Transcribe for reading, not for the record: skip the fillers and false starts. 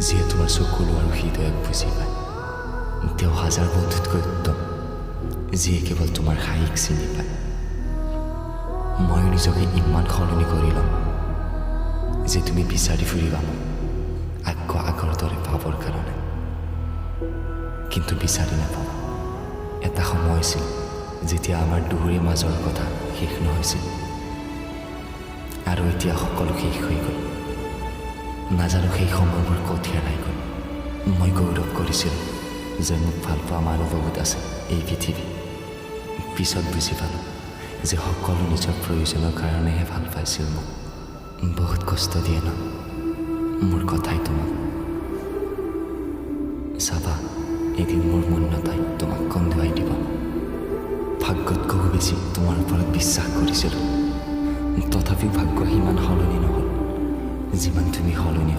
যিয়ে তোমাৰ চকুলো আৰু হৃদয়ক বুজি পায়। তেওঁ হাজাৰ বন্ধুতকৈ উত্তম, যিয়ে কেৱল তোমাৰ হাঁহিক চিনি পায়। মই নিজকে ইমান সলনি কৰি ল'ম যে তুমি বিচাৰি ফুৰিবা মোক আকৌ আগৰ দৰে পাবৰ কাৰণে, কিন্তু বিচাৰি নাপাবা। এটা সময় আছিল যেতিয়া আমাৰ দুয়োৰে মাজৰ কথা শেষ নহৈছিল, আৰু এতিয়া সকলো শেষ হৈ গ'ল। নাজানো সেই সময়বোৰ ক'ত হেৰাই গ'ল। মই গৌৰৱ কৰিছিলোঁ যে মোক ভাল পোৱা মানুহ বহুত আছে এই পৃথিৱী। পিছত বুজি পালোঁ যে সকলো নিজৰ প্ৰয়োজনৰ কাৰণেহে ভাল পাইছিল মোক। বহুত কষ্ট দিয়ে ন মোৰ কথাই তোমাক। চাবা, এদিন মোৰ মৌনতাই তোমাক কন্দুৱাই দিব। ভাগ্যতকৈও বেছি তোমাৰ ওপৰত বিশ্বাস কৰিছিলোঁ, তথাপিও ভাগ্য সিমান সলনি নহ'ল যিমান তুমি সলনি হ'ল।